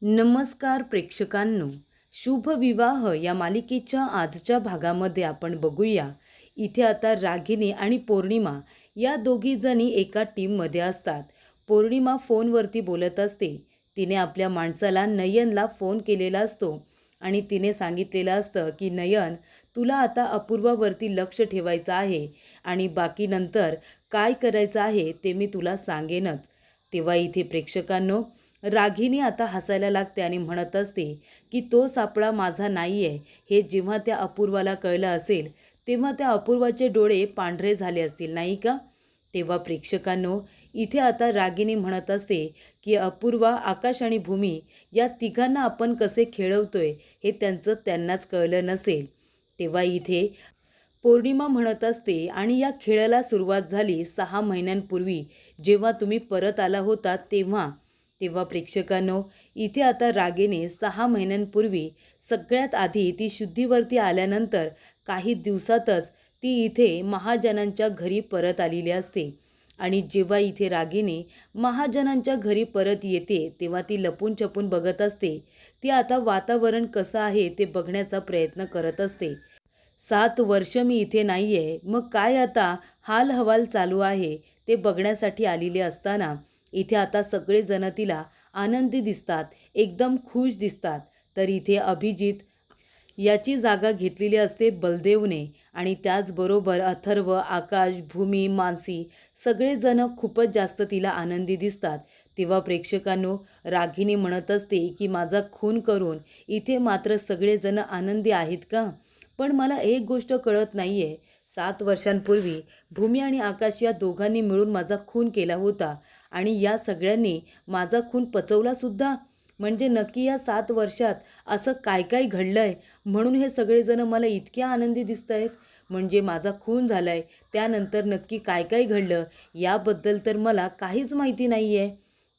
नमस्कार प्रेक्षकांनो, शुभ विवाह या मालिकेच्या आजच्या भागामध्ये आपण बघूया. इथे आता रागिनी आणि पौर्णिमा या दोघी जणी एका टीममध्ये असतात. पौर्णिमा फोनवरती बोलत असते. तिने आपल्या माणसाला नयनला फोन केलेला असतो आणि तिने सांगितलेलं असतं की नयन, तुला आता अपूर्वावरती लक्ष ठेवायचं आहे आणि बाकी नंतर काय करायचं आहे ते मी तुला सांगेनच. तेव्हा इथे प्रेक्षकांनो, रागिनी आता हसायला लागते आणि म्हणत असते की तो सापळा माझा नाही आहे. हे जेव्हा त्या अपूर्वाला कळलं असेल तेव्हा त्या अपूर्वाचे डोळे पांढरे झाले असतील, नाही का? तेव्हा प्रेक्षकांनो, इथे आता रागिनी म्हणत असते की अपूर्वा, आकाश आणि भूमी या तिघांना आपण कसे खेळवतोय हे त्यांनाच कळलं नसेल. तेव्हा इथे पौर्णिमा म्हणत असते आणि या खेळाला सुरुवात झाली 6 महिन्यांपूर्वी, जेव्हा तुम्ही परत आला होता तेव्हा. तेव्हा प्रेक्षकांनो, इथे आता रागेने 6 महिन्यांपूर्वी सगळ्यात आधी ती शुद्धीवरती आल्यानंतर काही दिवसातच ती इथे महाजनांच्या घरी परत आलेली असते. आणि जेव्हा इथे रागिनी महाजनांच्या घरी परत येते तेव्हा ती लपून छपून बघत असते. ती आता वातावरण कसं आहे ते बघण्याचा प्रयत्न करत असते. 7 वर्ष मी इथे नाही आहे, मग काय आता हालहवाल चालू आहे ते बघण्यासाठी आलेले असताना इथे आता सगळेजण तिला आनंदी दिसतात, एकदम खुश दिसतात. तर इथे अभिजित याची जागा घेतलेली असते बलदेवने आणि त्याचबरोबर अथर्व, आकाश, भूमी, मानसी सगळेजण खूपच जास्त तिला आनंदी दिसतात. तेव्हा प्रेक्षकांनो, रागिनी म्हणत असते की माझा खून करून इथे मात्र सगळेजण आनंदी आहेत का? पण मला एक गोष्ट कळत नाही आहे. 7 वर्षांपूर्वी भूमी आणि आकाश या दोघांनी मिळून माझा खून केला होता आणि या सगळ्यांनी माझा खून पचवलासुद्धा. म्हणजे नक्की या 7 वर्षात असं काय काय घडलं आहे म्हणून हे सगळेजण मला इतके आनंदी दिसत आहेत. म्हणजे माझा खून झाला आहे, त्यानंतर नक्की काय काय घडलं याबद्दल तर मला काहीच माहिती नाही आहे.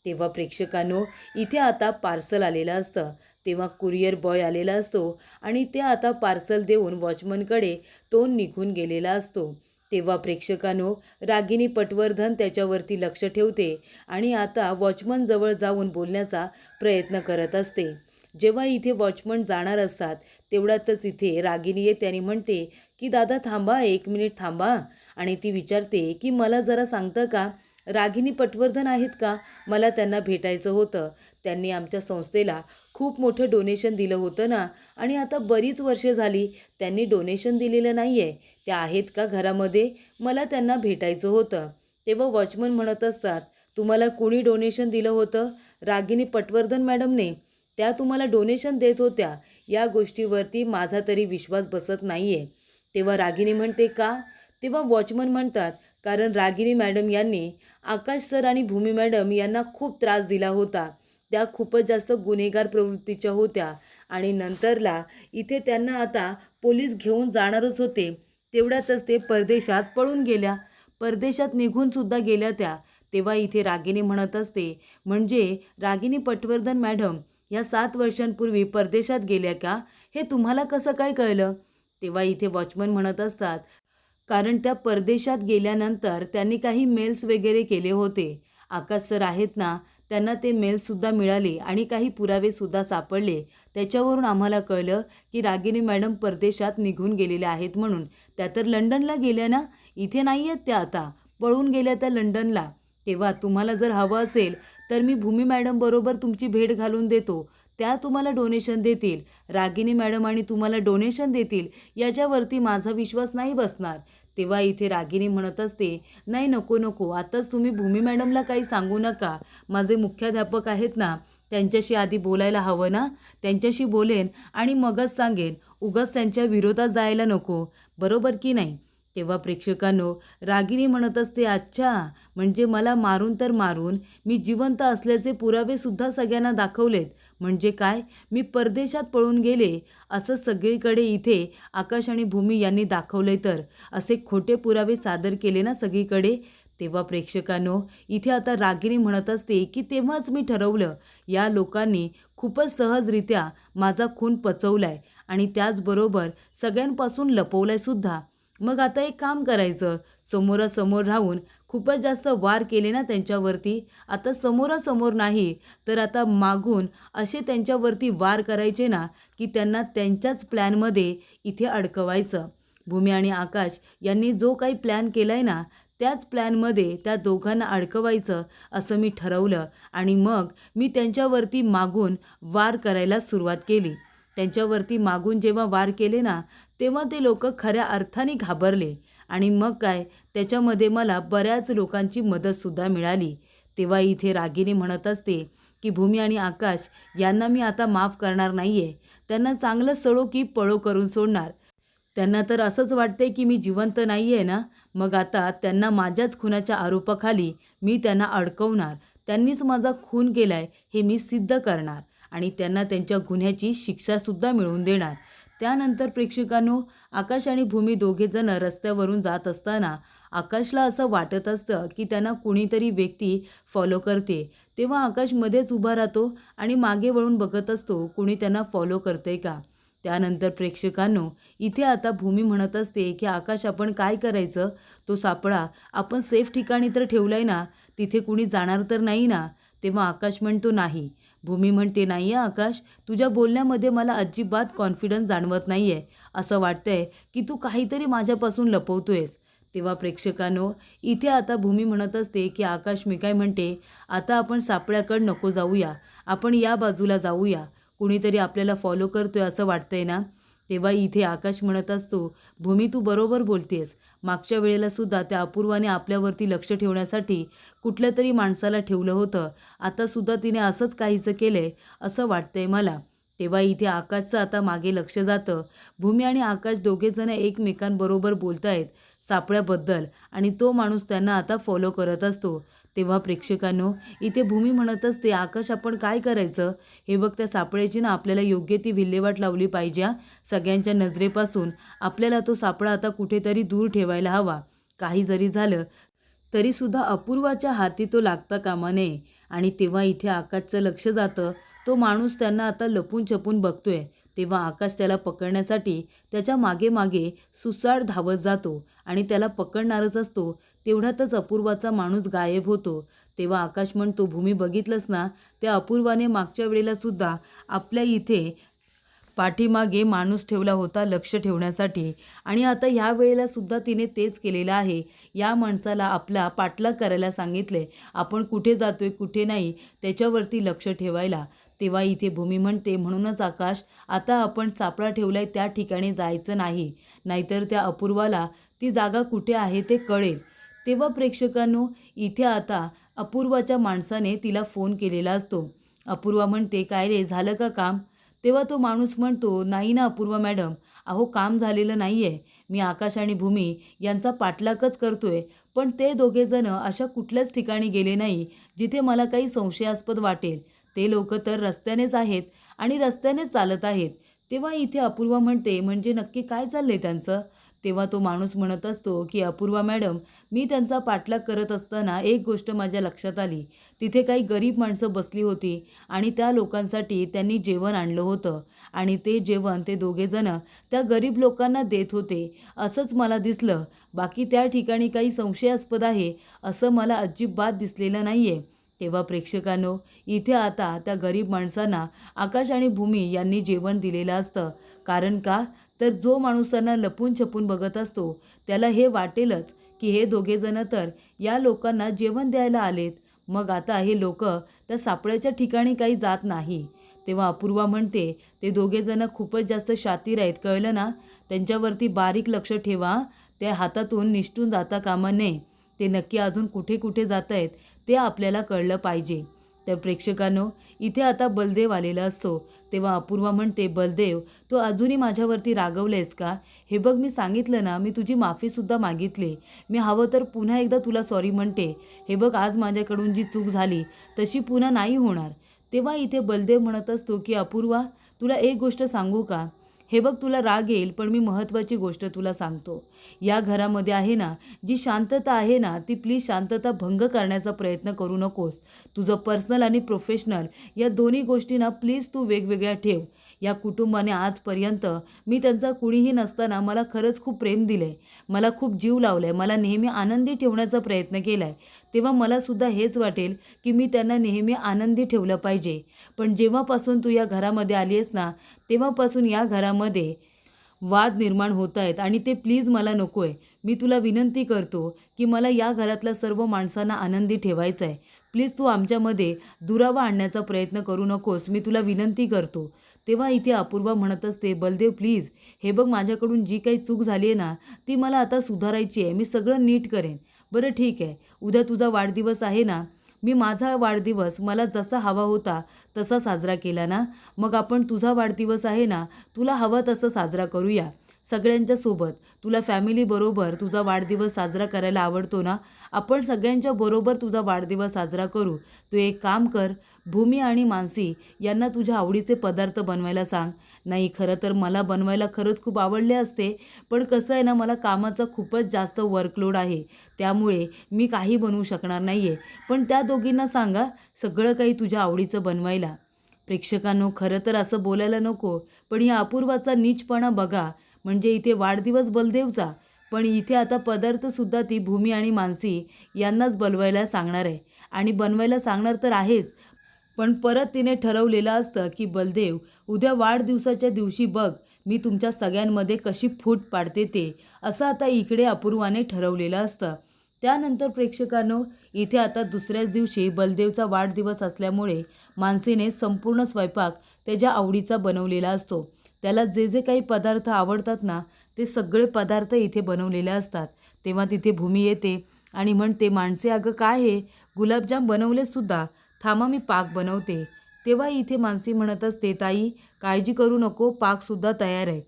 तेव्हा प्रेक्षकांनो, इथे आता पार्सल आलेलं असतं. तेव्हा कुरिअर बॉय आलेला असतो आणि ते आता पार्सल देऊन वॉचमनकडे तो निघून गेलेला असतो. तेव्हा प्रेक्षकांनो, रागिनी पटवर्धन त्याच्यावरती लक्ष ठेवते आणि आता वॉचमन जवळ जाऊन बोलण्याचा प्रयत्न करत असते. जेव्हा इथे वॉचमन जाणार असतात तेवढ्यातच इथे रागिनी येते आणि म्हणते की दादा थांबा, 1 मिनिट थांबा. आणि ती विचारते की मला जरा सांगतं का, रागिनी पटवर्धन आहेत का? मला त्यांना भेटायचं होतं. त्यांनी आमच्या संस्थेला खूप मोठं डोनेशन दिलं होतं ना, आणि आता बरीच वर्षे झाली त्यांनी डोनेशन दिलेलं नाही आहे. त्या आहेत का घरामध्ये? मला त्यांना भेटायचं होतं. तेव्हा वॉचमन म्हणत असतात, तुम्हाला कोणी डोनेशन दिलं होतं? रागिनी पटवर्धन मॅडमने. त्या तुम्हाला डोनेशन देत होत्या. या गोष्टीवरती माझा तरी विश्वास बसत नाही आहे. तेव्हा रागिनी म्हणते का? तेव्हा वॉचमन म्हणतात, कारण रागिनी मॅडम यांनी आकाश सर आणि भूमी मॅडम यांना खूप त्रास दिला होता. त्या खूपच जास्त गुन्हेगार प्रवृत्तीच्या होत्या आणि नंतरला इथे त्यांना आता पोलीस घेऊन जाणारच होते. तेवढ्यातच ते परदेशात पळून गेल्या. परदेशात निघूनसुद्धा गेल्या त्या. तेव्हा इथे रागिनी म्हणत असते, म्हणजे रागिनी पटवर्धन मॅडम ह्या 7 वर्षांपूर्वी परदेशात गेल्या का? हे तुम्हाला कसं काय कळलं? तेव्हा इथे वॉचमन म्हणत असतात, कारण त्या परदेशात गेल्यानंतर त्यांनी काही मेल्स वगैरे केले होते. आकाश सर आहेत ना, त्यांना ते मेल्ससुद्धा मिळाले आणि काही पुरावेसुद्धा सापडले. त्याच्यावरून आम्हाला कळलं की रागिनी मॅडम परदेशात निघून गेलेल्या आहेत म्हणून. त्या तर लंडनला गेल्या ना, इथे नाही आहेत त्या आता, पळून गेल्या त्या लंडनला. तेव्हा तुम्हाला जर हवं असेल तर मी भूमी मॅडमबरोबर तुमची भेट घालून देतो. त्या तुम्हाला डोनेशन देतील. रागिनी मॅडम आणि तुम्हाला डोनेशन देतील याच्यावरती माझा विश्वास नाही बसणार. तेव्हा इथे रागिनी म्हणत असते, नाही नको नको, आताच तुम्ही भूमी मॅडमला काही सांगू नका. माझे मुख्याध्यापक आहेत ना, त्यांच्याशी आधी बोलायला हवं ना, त्यांच्याशी बोलेन आणि मगच सांगेन. उगाच त्यांच्या विरोधात जायला नको, बरोबर की नाही? तेव्हा प्रेक्षकांनो, रागिनी म्हणत असते, अच्छा, म्हणजे मला मारून तर मारून मी जिवंत असल्याचे पुरावेसुद्धा सगळ्यांना दाखवलेत. म्हणजे काय, मी परदेशात पळून गेले असं सगळीकडे इथे आकाश आणि भूमी यांनी दाखवले, तर असे खोटे पुरावे सादर केले ना सगळीकडे. तेव्हा प्रेक्षकांनो, इथे आता रागिनी म्हणत असते की तेव्हाच मी ठरवलं, या लोकांनी खूपच सहजरित्या माझा खून पचवलाय आणि त्याचबरोबर सगळ्यांपासून लपवलाय सुद्धा. मग आता एक काम करायचं, समोरासमोर राहून खूपच जास्त वार केले ना त्यांच्यावरती, आता समोरासमोर नाही, तर आता मागून असे त्यांच्यावरती वार करायचे ना, की त्यांना त्यांच्याच प्लॅनमध्ये इथे अडकवायचं. भूमी आणि आकाश यांनी जो काही प्लॅन केलाय ना, त्याच प्लॅनमध्ये त्या दोघांना अडकवायचं असं मी ठरवलं आणि मग मी त्यांच्यावरती मागून वार करायला सुरुवात केली. त्यांच्यावरती मागून जेव्हा वार केले ना, तेव्हा ते लोकं खऱ्या अर्थाने घाबरले आणि मग काय त्याच्यामध्ये मला बऱ्याच लोकांची मदतसुद्धा मिळाली. तेव्हा इथे रागिनी म्हणत असते, की भूमी आणि आकाश यांना मी आता माफ करणार नाहीये. त्यांना चांगलं सळो की पळो करून सोडणार. त्यांना तर असंच वाटतंय की मी जिवंत नाही आहे ना, मग आता त्यांना माझ्याच खुनाच्या आरोपाखाली मी त्यांना अडकवणार. त्यांनीच माझा खून केलाय हे मी सिद्ध करणार आणि त्यांना त्यांच्या गुन्ह्याची शिक्षासुद्धा मिळवून देणार. त्यानंतर प्रेक्षकांनो, आकाश आणि भूमी दोघेजण रस्त्यावरून जात असताना आकाशला असं वाटत असतं की त्यांना कुणीतरी व्यक्ती फॉलो करते. तेव्हा आकाश मध्येच उभा राहतो आणि मागे वळून बघत असतो कुणी त्यांना फॉलो करतंय का. त्यानंतर प्रेक्षकांनो, इथे आता भूमी म्हणत असते की आकाश आपण काय करायचं, तो सापळा आपण सेफ ठिकाणी तर ठेवलाय ना, तिथे कुणी जाणार तर नाही ना. तेव्हा आकाश म्हणतो नाही. भूमी म्हणते नाही आहे आकाश, तुझ्या बोलण्यामध्ये मला अजिबात कॉन्फिडन्स जाणवत नाही आहे. असं वाटतंय की तू काहीतरी माझ्यापासून लपवतोयस. तेव्हा प्रेक्षकांनो, इथे आता भूमी म्हणत असते की आकाश मी काय म्हणते, आता आपण सापळ्याकडे नको जाऊया, आपण या बाजूला जाऊया, कुणीतरी आपल्याला फॉलो करतोय असं वाटतंय ना. तेव्हा इथे आकाश म्हणत असतो, भूमी तू बरोबर बोलतेस. मागच्या वेळेला सुद्धा त्या अपूर्वाने आपल्यावरती लक्ष ठेवण्यासाठी कुठल्या तरी माणसाला ठेवलं होतं. आता सुद्धा तिने असंच काहीसं केलंय असं वाटतंय मला. तेव्हा इथे आकाशचं आता मागे लक्ष जातं. भूमी आणि आकाश दोघेजण एकमेकांबरोबर बोलतायत सापळ्याबद्दल आणि तो माणूस त्यांना आता फॉलो करत असतो. तेव्हा प्रेक्षकांनो, इथे भूमी म्हणत असते, आकाश आपण काय करायचं? हे बघ त्या सापळ्याची ना आपल्याला योग्य ती विल्हेवाट लावली पाहिजे हां. सगळ्यांच्या नजरेपासून आपल्याला तो सापळा आता कुठेतरी दूर ठेवायला हवा. काही जरी झालं तरीसुद्धा अपूर्वाच्या हाती तो लागता कामा नये. आणि तेव्हा इथे आकाशचं लक्ष जातं. तो माणूस त्यांना आता लपून-छपून बघतोय. तेव्हा आकाश त्याला पकडण्यासाठी त्याच्या मागे-मागे सुसाट धावत जातो आणि त्याला पकडणारच असतो. तेवढ्यातच अपूर्वाचा माणूस गायब होतो. तेव्हा आकाश म्हणतो, भूमी बघितलंस ना, त्या अपूर्वाने मागच्या वेळेला सुद्धा आपल्या इथे पाठीमागे माणूस ठेवला होता लक्ष ठेवण्यासाठी आणि आता ह्या वेळेला सुद्धा तिने तेच केलेलं आहे. या माणसाला आपला पाठलाग करायला सांगितले. आपण कुठे जातोय कुठे नाही त्याच्यावरती लक्ष ठेवायला. तेव्हा इथे भूमी म्हणते, म्हणूनच आकाश आता आपण सापळा ठेवलाय त्या ठिकाणी जायचं नाही, नाहीतर त्या अपूर्वाला ती जागा कुठे आहे ते कळेल. तेव्हा प्रेक्षकांनो, इथे आता अपूर्वाच्या माणसाने तिला फोन केलेला असतो. अपूर्वा म्हणते, काय रे झालं का काम? तेव्हा तो माणूस म्हणतो, नाही ना अपूर्वा मॅडम, अहो काम झालेलं नाही आहे. मी आकाश आणि भूमी यांचा पाठलागच करतोय, पण ते दोघेजणं अशा कुठल्याच ठिकाणी गेले नाही जिथे मला काही संशयास्पद वाटेल. ते लोकं तर रस्त्यानेच आहेत आणि रस्त्यानेच चालत आहेत. तेव्हा इथे अपूर्वा म्हणते, म्हणजे नक्की काय चाललंय त्यांचं? तेव्हा तो माणूस म्हणत असतो की अपूर्वा मॅडम, मी त्यांचा पाठलाग करत असताना एक गोष्ट माझ्या लक्षात आली. तिथे काही गरीब माणसं बसली होती आणि त्या लोकांसाठी त्यांनी जेवण आणलं होतं आणि ते जेवण ते दोघेजणं त्या गरीब लोकांना देत होते असंच मला दिसलं. बाकी त्या ठिकाणी काही संशयास्पद आहे असं मला अजिबात दिसलेलं नाही आहे. तेव्हा प्रेक्षकांनो, इथे आता त्या गरीब माणसांना आकाश आणि भूमी यांनी जेवण दिलेलं असतं. कारण का? तर जो माणूस त्यांना लपून-छपून बघत असतो त्याला हे वाटेलच की हे दोघेजणं तर या लोकांना जेवण द्यायला आलेत. मग आता हे लोकं त्या सापळ्याच्या ठिकाणी काही जात नाही. तेव्हा अपूर्वा म्हणते, ते दोघेजणं खूपच जास्त शातीर आहेत, कळलं ना? त्यांच्यावरती बारीक लक्ष ठेवा. त्या हातातून निसटून जाता कामा नये. ते नक्की अजून कुठे कुठे जात आहेत ते आपल्याला कळलं पाहिजे. तर प्रेक्षकांनो, इथे आता बलदेव आलेला असतो. तेव्हा अपूर्वा म्हणते, बलदेव तू अजूनही माझ्यावरती रागवलेस का? हे बघ मी सांगितलं ना, मी तुझी माफीसुद्धा मागितली. मी हवं तर पुन्हा एकदा तुला सॉरी म्हणते. हे बघ आज माझ्याकडून जी चूक झाली तशी पुन्हा नाही होणार. तेव्हा इथे बलदेव म्हणत असतो की अपूर्वा तुला एक गोष्ट सांगू का? हे बघ, तुला राग येईल पण मी महत्त्वाची गोष्ट तुला सांगतो. या घरामध्ये आहे ना, जी शांतता आहे ना, ती प्लीज शांतता भंग करण्याचा प्रयत्न करू नकोस. तुझं पर्सनल आणि प्रोफेशनल या दोन्ही गोष्टी ना प्लीज तू वेगवेगळ्या ठेव. या कुटुंबाने आजपर्यंत मी त्यांचा कुणीही नसताना मला खरंच खूप प्रेम दिलं मला खूप जीव लावला मला नेहमी आनंदी ठेवण्याचा प्रयत्न केला तेव्हा मलासुद्धा हेच वाटेल की मी त्यांना नेहमी आनंदी ठेवलं पाहिजे. पण जेव्हापासून तू या घरामध्ये आली आहेस ना, तेव्हापासून या घरामध्ये वाद निर्माण होत आहेत आणि ते प्लीज मला नको आहे. मी तुला विनंती करतो की मला या घरातल्या सर्व माणसांना आनंदी ठेवायचं आहे. प्लीज तू आमच्यामध्ये दुरावा आणण्याचा प्रयत्न करू नकोस, मी तुला विनंती करतो. तेव्हा इथे अपूर्वा म्हणत असते, बलदेव प्लीज, हे बघ माझ्याकडून जी काही चूक झाली आहे ना, ती मला आता सुधारायची आहे. मी सगळं नीट करेन. बरं ठीक आहे, उद्या तुझा वाढदिवस आहे ना, मी माझा वाढदिवस मला जसा हवा होता तसा साजरा केला ना, मग आपण तुझा वाढदिवस आहे ना, तुला हवा तसं साजरा करूया सगळ्यांच्या सोबत. तुला फॅमिलीबरोबर तुझा वाढदिवस साजरा करायला आवडतो ना, आपण सगळ्यांच्या बरोबर तुझा वाढदिवस साजरा करू. तू एक काम कर, भूमी आणि मानसी यांना तुझ्या आवडीचे पदार्थ बनवायला सांग. नाही, खरं तर मला बनवायला खरंच खूप आवडले असते, पण कसं आहे ना, मला कामाचा खूपच जास्त वर्कलोड आहे, त्यामुळे मी काही बनवू शकणार नाही आहे. पण त्या दोघींना सांगा सगळं काही तुझ्या आवडीचं बनवायला. प्रेक्षकांनो, खरं तर असं बोलायला नको, पण या अपूर्वाचा नीचपणा बघा. म्हणजे इथे वाढदिवस बलदेवचा, पण इथे आता पदार्थसुद्धा ती भूमी आणि मानसी यांनाच बनवायला सांगणार आहे. आणि बनवायला सांगणार तर आहेच, पण परत तिने ठरवलेलं असतं की बलदेव, उद्या वाढदिवसाच्या दिवशी बघ मी तुमच्या सगळ्यांमध्ये कशी फूट पाडते ते, असं आता इकडे अपूर्वाने ठरवलेलं असतं. त्यानंतर प्रेक्षकांनो, इथे आता दुसऱ्याच दिवशी बलदेवचा वाढदिवस असल्यामुळे मानसीने संपूर्ण स्वयंपाक त्याच्या आवडीचा बनवलेला असतो. त्याला जे जे काही पदार्थ आवडतात ना, ते सगळे पदार्थ इथे बनवलेले असतात. तेव्हा तिथे भूमी येते आणि म्हणते, माणसे अगं काय हे, गुलाबजाम बनवलेसुद्धा, थांबा मी पाक बनवते. तेव्हा इथे मानसी म्हणत असते, ताई काळजी करू नको, पाकसुद्धा तयार आहे.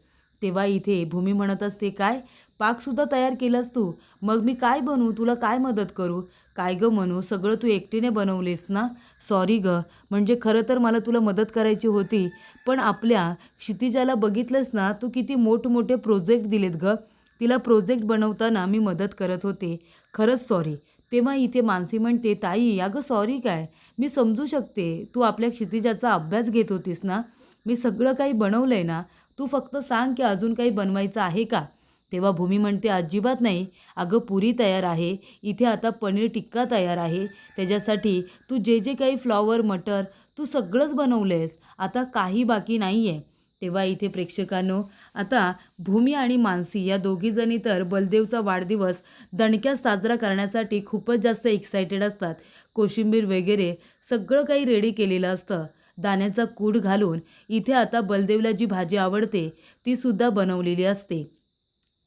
तेव्हा इथे भूमी म्हणत असते, काय पाकसुद्धा तयार केलास तू, मग मी काय बनवू, तुला काय मदत करू. काय गं म्हणू, सगळं तू एकटीने बनवलेस ना. सॉरी गं, म्हणजे खरं तर मला तुला मदत करायची होती, पण आपल्या क्षितिजाला बघितलंस ना, तू किती मोठमोठे प्रोजेक्ट दिलेत गं, तिला प्रोजेक्ट बनवताना मी मदत करत होते, खरंच सॉरी. तेव्हा इथे मानसी म्हणते, ताई अगं सॉरी काय, मी समजू शकते, तू आपल्या क्षितिजाचा अभ्यास घेत होतीस ना, मी सगळं काही बनवलं आहे ना, तू फक्त सांग की अजून काही बनवायचं आहे का. तेव्हा भूमी म्हणते, अजिबात नाही, अगं पुरी तयार आहे, इथे आता पनीर टिक्का तयार आहे, त्याच्यासाठी तू जे जे काही फ्लॉवर मटर तू सगळंच बनवलं आहेस, आता काही बाकी नाही आहे. तेव्हा इथे प्रेक्षकांनो, आता भूमी आणि मानसी या दोघीजणी तर बलदेवचा वाढदिवस दणक्यात साजरा करण्यासाठी खूपच जास्त एक्सायटेड असतात. कोशिंबीर वगैरे सगळं काही रेडी केलेलं असतं. दाण्याचा कूट घालून इथे आता बलदेवला जी भाजी आवडते ती सुद्धा बनवलेली असते.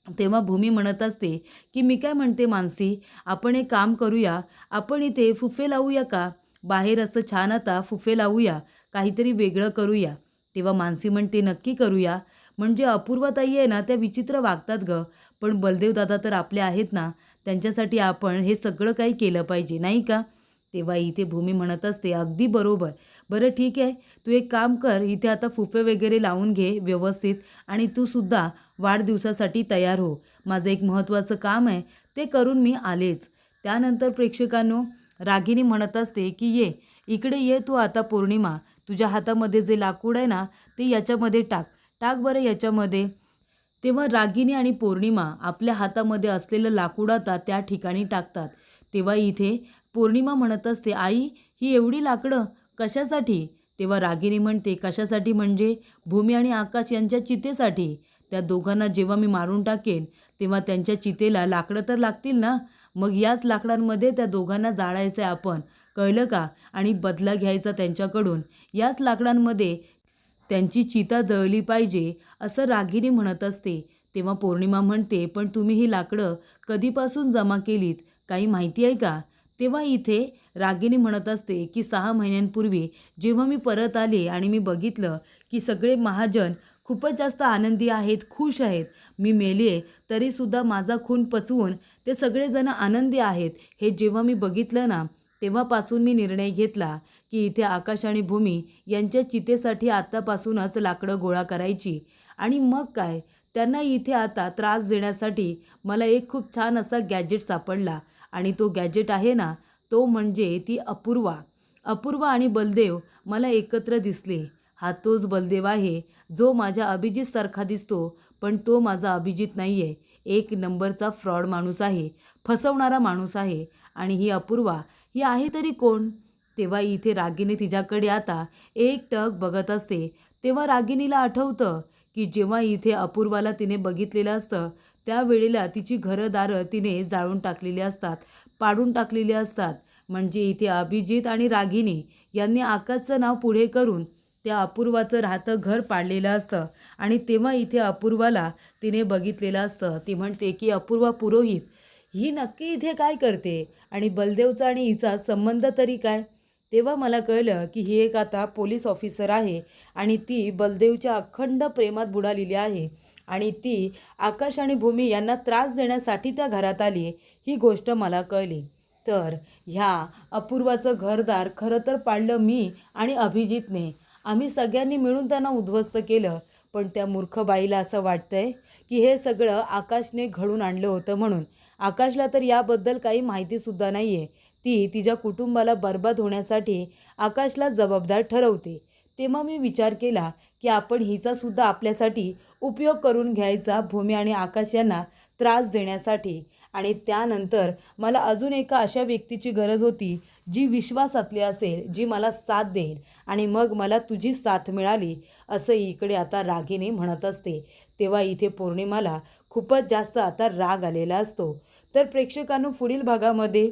तेव्हा भूमी म्हणत असते की मी काय म्हणते मानसी, आपण एक काम करूया, आपण इथे फुफे लावूया का, बाहेर असं छान आता फुफे लावूया, काहीतरी वेगळं करूया. तेव्हा मानसी म्हणते, नक्की करूया, म्हणजे अपूर्वाताई आहे ना, त्या विचित्र वागतात गं, पण बलदेव दादा तर आपले आहेत ना, त्यांच्यासाठी आपण हे सगळं काही केलं पाहिजे नाही का. तेव्हा इथे भूमी म्हणत असते, अगदी बरोबर, बरं ठीक आहे, तू एक काम कर, इथे आता फुफे वगैरे लावून घे व्यवस्थित आणि तू सुद्धा वाढदिवसासाठी तयार हो. माझं एक महत्त्वाचं काम आहे, ते करून मी आलेच. त्यानंतर प्रेक्षकांनो, रागिनी म्हणत असते की ये इकडे ये, तू आता पौर्णिमा, तुझ्या हातामध्ये जे लाकूड आहे ना, ते याच्यामध्ये टाक, टाक बरं याच्यामध्ये. तेव्हा रागिनी आणि पौर्णिमा आपल्या हातामध्ये असलेलं लाकूड आता त्या ठिकाणी टाकतात. तेव्हा इथे पौर्णिमा म्हणत असते, आई ही एवढी लाकडं कशासाठी. तेव्हा रागिनी म्हणते, कशासाठी म्हणजे भूमी आणि आकाश यांच्या चितेसाठी. त्या दोघांना जेव्हा मी मारून टाकेन तेव्हा त्यांच्या चितेला लाकडं तर लागतील ना, मग याच लाकडांमध्ये त्या दोघांना जाळायचं आहे आपण, कळलं का, आणि बदला घ्यायचा त्यांच्याकडून. याच लाकडांमध्ये त्यांची चिता जळली पाहिजे, असं रागिनी म्हणत असते. तेव्हा पौर्णिमा म्हणते, पण तुम्ही ही लाकडं कधीपासून जमा केलीत, काही माहिती आहे का. तेव्हा इथे रागिनी म्हणत असते की 6 महिन्यांपूर्वी जेव्हा मी परत आले आणि मी बघितलं की सगळे महाजन खूपच जास्त आनंदी आहेत, खुश आहेत, मी मेले तरीसुद्धा माझा खून पचवून ते सगळेजण आनंदी आहेत, हे जेव्हा मी बघितलं ना, तेव्हापासून मी निर्णय घेतला की इथे आकाश आणि भूमी यांच्या चितेसाठी आत्तापासूनच लाकडं गोळा करायची. आणि मग काय, त्यांना इथे आता त्रास देण्यासाठी मला एक खूप छान असा गॅजेट सापडला. आणि तो गॅजेट आहे ना, तो म्हणजे ती अपूर्वा. अपूर्वा आणि बलदेव मला एकत्र दिसले. हा तोच बलदेव आहे जो माझ्या अभिजितसारखा दिसतो, पण तो माझा अभिजित नाही आहे. एक नंबरचा फ्रॉड माणूस आहे, फसवणारा माणूस आहे. आणि ही अपूर्वा ही आहे तरी कोण? तेव्हा इथे रागिनी तिच्याकडे आता एकटक बघत असते. तेव्हा रागिनीला आठवतं की जेव्हा इथे अपूर्वाला तिने बघितलेलं असतं, त्यावेळेला तिची घरंदारं तिने जाळून टाकलेली असतात, पाडून टाकलेली असतात. म्हणजे इथे अभिजित आणि रागिनी यांनी आकाशचं नाव पुढे करून त्या अपूर्वाचं राहतं घर पाडलेलं असतं. आणि तेव्हा इथे अपूर्वाला तिने बघितलेलं असतं. ती म्हणते की अपूर्वा पुरोहित ही नक्की इथे काय करते आणि बलदेवचा आणि हिचा संबंध तरी काय? तेव्हा मला कळलं की ही एक आता पोलीस ऑफिसर आहे आणि ती बलदेवच्या अखंड प्रेमात बुडालेली आहे. आणि ती आकाश आणि भूमी यांना त्रास देण्यासाठी त्या घरात आली, ही गोष्ट मला कळली. तर ह्या अपूर्वाचं घरदार खरं तर पाडलं मी आणि अभिजितने. आम्ही सगळ्यांनी मिळून त्यांना उद्ध्वस्त केलं. पण त्या मूर्ख बाईला असं वाटतंय की हे सगळं आकाशने घडून आणलं होतं म्हणून. आकाशला तर याबद्दल काही माहितीसुद्धा नाही आहे. ती तिच्या कुटुंबाला बरबाद होण्यासाठी आकाशला जबाबदार ठरवते. तेव्हा मी विचार केला की आपण हिचासुद्धा आपल्यासाठी उपयोग करून घ्यायचा, भूमी आणि आकाश यांना त्रास देण्यासाठी. आणि त्यानंतर मला अजून एका अशा व्यक्तीची गरज होती जी विश्वासातली असेल, जी मला साथ देईल. आणि मग मला तुझी साथ मिळाली असं इकडे आता रागिनी म्हणत असते. तेव्हा इथे पौर्णिमाला खूपच जास्त आता राग आलेला असतो. तर प्रेक्षकांनो, पुढील भागामध्ये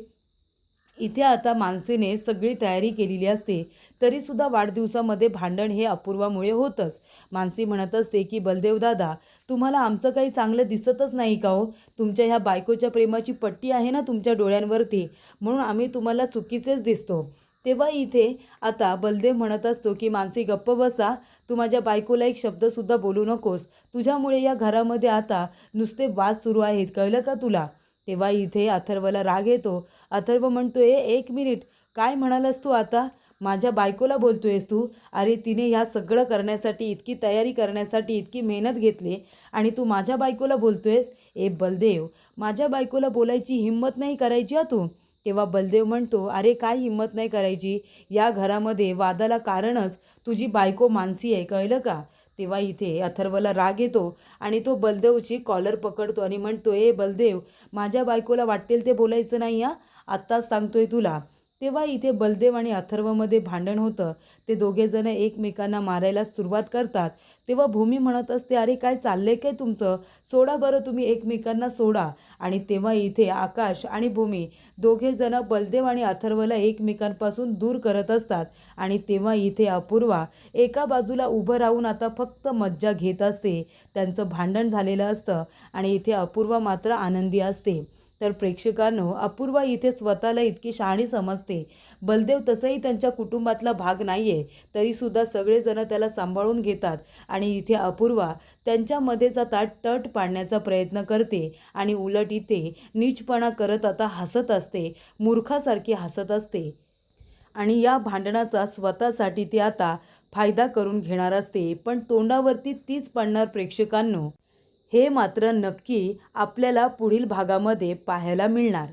इथे आता मानसीने सगळी तयारी केलेली असते, तरीसुद्धा वाढदिवसामध्ये भांडण हे अपूर्वामुळे होतंच. मानसी म्हणत असते की बलदेव दादा, तुम्हाला आमचं काही चांगलं दिसतच नाही का हो? तुमच्या ह्या बायकोच्या प्रेमाची पट्टी आहे ना तुमच्या डोळ्यांवरती, म्हणून आम्ही तुम्हाला चुकीचेच दिसतो. तेव्हा इथे आता बलदेव म्हणत असतो की मानसी गप्प बसा, तू माझ्या बायकोला एक शब्दसुद्धा बोलू नकोस. तुझ्यामुळे या घरामध्ये आता नुसते वाद सुरू आहेत, कळलं का तुला? तेव्हा इथे अथर्वला राग येतो. अथर्व म्हणतोय, एक मिनिट, काय म्हणालास तू आता? माझ्या बायकोला बोलतोयस तू? अरे तिने ह्या सगळं करण्यासाठी, इतकी तयारी करण्यासाठी इतकी मेहनत घेतली आणि तू माझ्या बायकोला बोलतोयस? ए बलदेव, माझ्या बायकोला बोलायची हिंमत नाही करायची हा तू? तेव्हा बलदेव म्हणतो, अरे काय हिंमत नाही करायची? या घरामध्ये वादाला कारणच तुझी बायको मानसी आहे, कळलं का? तेव्हा इथे अथर्वला राग येतो आणि तो बलदेवची कॉलर पकडतो आणि म्हणतो, ए बलदेव, माझ्या बायकोला वाटेल ते बोलायचं नाही हा, आत्ताच सांगतोय तुला. तेव्हा इथे बलदेव आणि अथर्वमध्ये भांडण होतं. ते दोघेजण एकमेकांना मारायला सुरुवात करतात. तेव्हा भूमी म्हणत असते, अरे काय चाललंय काय तुमचं? सोडा बरं, तुम्ही एकमेकांना सोडा. आणि तेव्हा इथे आकाश आणि भूमी दोघेजण बलदेव आणि अथर्वला एकमेकांपासून दूर करत असतात. आणि तेव्हा इथे अपूर्वा एका बाजूला उभं राहून आता फक्त मज्जा घेत असते. त्यांचं भांडण झालेलं असतं आणि इथे अपूर्वा मात्र आनंदी असते. तर प्रेक्षकांनो, अपूर्वा इथे स्वतःला इतकी शहाणी समजते. बलदेव तसंही त्यांच्या कुटुंबातला भाग नाही आहे, तरीसुद्धा सगळेजण त्याला सांभाळून घेतात. आणि इथे अपूर्वा त्यांच्यामध्येच आता तट पाडण्याचा प्रयत्न करते आणि उलट इथे नीचपणा करत आता हसत असते, मूर्खासारखी हसत असते. आणि या भांडणाचा स्वतःसाठी ती आता फायदा करून घेणार असते. पण तोंडावरती तीच पडणार प्रेक्षकांनो, हे मात्र नक्की आपल्याला पुढील भागामध्ये पाहायला मिळणार.